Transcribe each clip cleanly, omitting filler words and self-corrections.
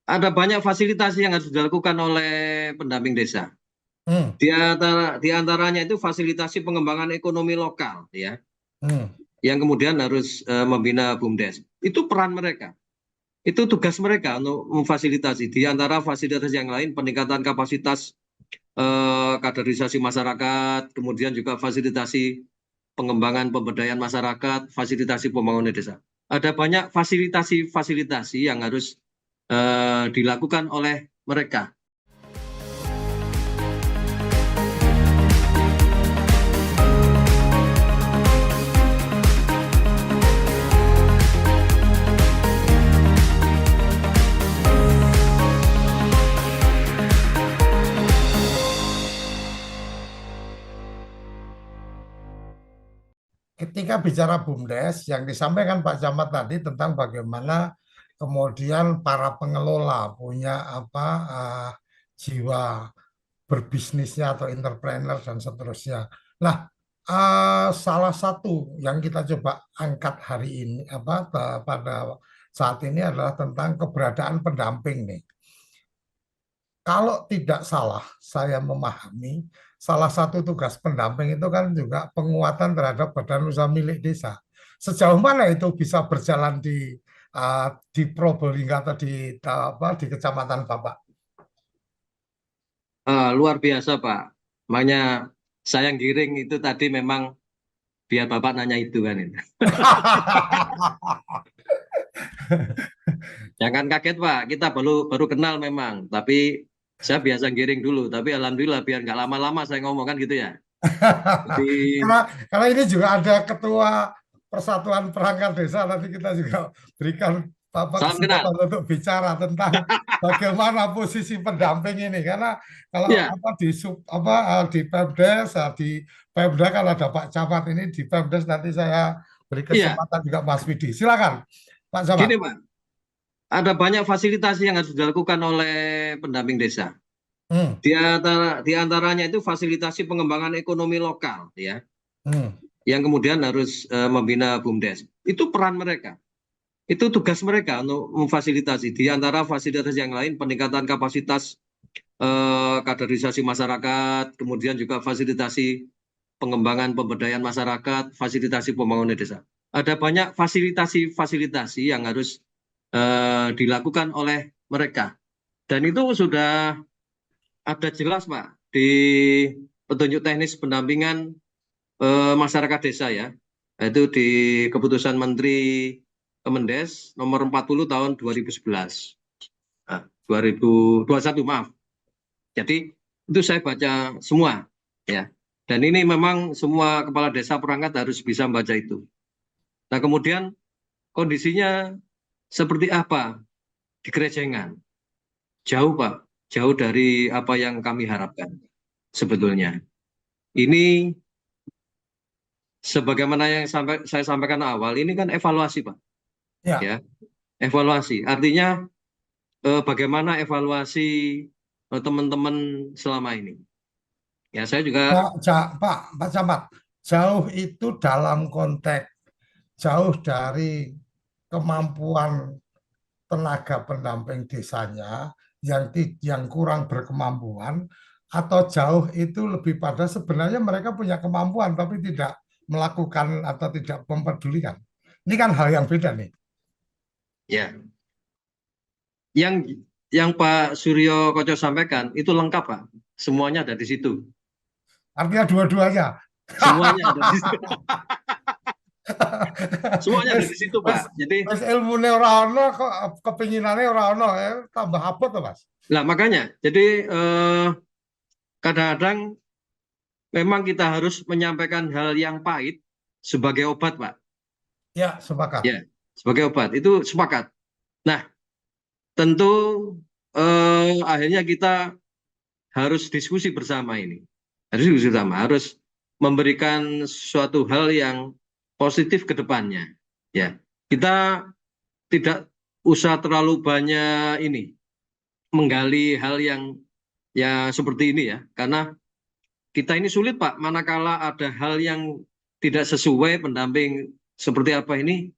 ada banyak fasilitas yang harus dilakukan oleh pendamping desa. Hmm, Di antaranya itu fasilitasi pengembangan ekonomi lokal, ya, hmm. yang kemudian harus membina BUMDes. Itu peran mereka. Itu tugas mereka untuk memfasilitasi. Di antara fasilitas yang lain, peningkatan kapasitas kaderisasi masyarakat, kemudian juga fasilitasi pengembangan pemberdayaan masyarakat, fasilitasi pembangunan desa. Ada banyak fasilitasi-fasilitasi yang harus dilakukan oleh mereka. Ketika bicara BUMDes, yang disampaikan Pak Camat tadi tentang bagaimana kemudian para pengelola punya jiwa berbisnisnya atau entrepreneur dan seterusnya. Nah, salah satu yang kita coba angkat hari ini pada saat ini adalah tentang keberadaan pendamping nih. Kalau tidak salah, saya memahami salah satu tugas pendamping itu kan juga penguatan terhadap badan usaha milik desa. Sejauh mana itu bisa berjalan di Probolinggo atau di kecamatan Bapak? Luar biasa, Pak. Makanya saya giring itu tadi memang biar Bapak nanya itu kan. Jangan kaget, Pak. Kita baru baru kenal memang, tapi saya biasa giring dulu. Tapi alhamdulillah biar nggak lama-lama saya ngomong kan gitu ya. Jadi karena karena ini juga ada ketua Persatuan Perangkat Desa, nanti kita juga berikan Bapak salam kenal. kesempatan untuk bicara tentang bagaimana posisi pendamping ini. Karena kalau Ya, di Pemdes, di Pemda kan ada Pak Camat, ini di Pemdes nanti saya beri iya. kesempatan juga Mas Widi. Silakan Pak Camat. Gini, Pak. Ada banyak fasilitas yang harus dilakukan oleh pendamping desa. Hmm, Di antaranya itu fasilitasi pengembangan ekonomi lokal, ya, hmm, yang kemudian harus membina BUMDes. Itu peran mereka. Itu tugas mereka untuk memfasilitasi. Di antara fasilitas yang lain, peningkatan kapasitas kaderisasi masyarakat, kemudian juga fasilitasi pengembangan pemberdayaan masyarakat, fasilitasi pembangunan desa. Ada banyak fasilitasi-fasilitasi yang harus dilakukan oleh mereka. Dan itu sudah ada jelas, Pak, di petunjuk teknis pendampingan masyarakat desa, ya. Itu di keputusan Menteri Kemendes nomor 40 tahun 2011. Nah, 2021, maaf. Jadi itu saya baca semua, ya. Dan ini memang semua kepala desa perangkat harus bisa membaca itu. Nah, kemudian kondisinya seperti apa di Kerejengan? Jauh, Pak. Jauh dari apa yang kami harapkan sebetulnya. Ini sebagaimana yang saya sampaikan awal, ini kan evaluasi, Pak. ya. Ya, evaluasi. Artinya bagaimana evaluasi teman-teman selama ini. Ya, saya juga Pak Camat, jauh itu dalam konteks jauh dari kemampuan tenaga pendamping desanya yang kurang berkemampuan, atau jauh itu lebih pada sebenarnya mereka punya kemampuan tapi tidak melakukan atau tidak mempedulikan. Ini kan hal yang beda nih. ya, yang Pak Suryo Koco sampaikan itu lengkap, Pak. Semuanya ada di situ. Artinya dua-duanya. Semuanya ada di situ. Semuanya ada Wes, di situ, wes, Pak. Jadi, wes ilmune ora ono kok kepinginane ora ono, tambah abot to, Mas. lah makanya, jadi kadang-kadang memang kita harus menyampaikan hal yang pahit sebagai obat, Pak. Ya, sepakat. Ya, sebagai obat itu sepakat. Nah, tentu akhirnya kita harus diskusi bersama ini. Harus diskusi bersama, harus memberikan suatu hal yang positif ke depannya. Ya, kita tidak usah terlalu banyak ini menggali hal yang ya seperti ini ya, karena kita ini sulit, Pak, manakala ada hal yang tidak sesuai pendamping seperti apa ini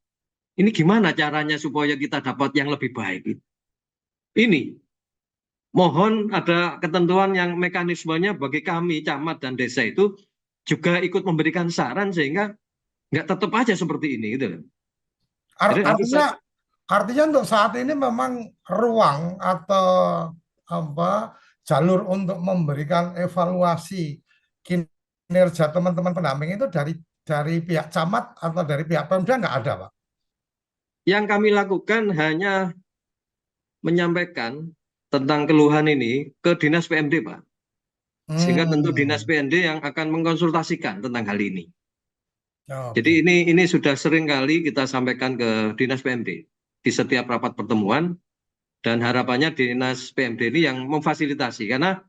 gimana caranya supaya kita dapat yang lebih baik. ini mohon ada ketentuan yang mekanismenya bagi kami camat dan desa itu juga ikut memberikan saran sehingga nggak tetap aja seperti ini gitu loh. Jadi harus Artinya untuk saat ini memang ruang atau apa jalur untuk memberikan evaluasi kinerja teman-teman pendamping itu dari pihak camat atau dari pihak Pemda nggak ada, Pak? yang kami lakukan hanya menyampaikan tentang keluhan ini ke Dinas PMD, Pak. Sehingga tentu Dinas Hmm. PMD yang akan mengkonsultasikan tentang hal ini. Jadi Oke. ini sudah sering kali kita sampaikan ke Dinas PMD di setiap rapat pertemuan dan harapannya Dinas PMD ini yang memfasilitasi karena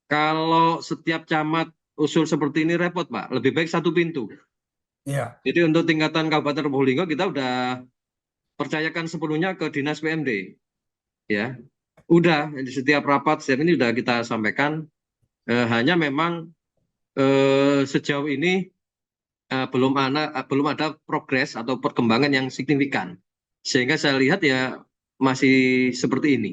kalau setiap camat usul seperti ini repot, Pak. Lebih baik satu pintu. Iya. Jadi untuk tingkatan Kabupaten Probolinggo kita udah percayakan sepenuhnya ke Dinas PMD. Ya, udah di setiap rapat setiap ini sudah kita sampaikan. Hanya memang sejauh ini belum ada progres atau perkembangan yang signifikan. Sehingga saya lihat ya masih seperti ini.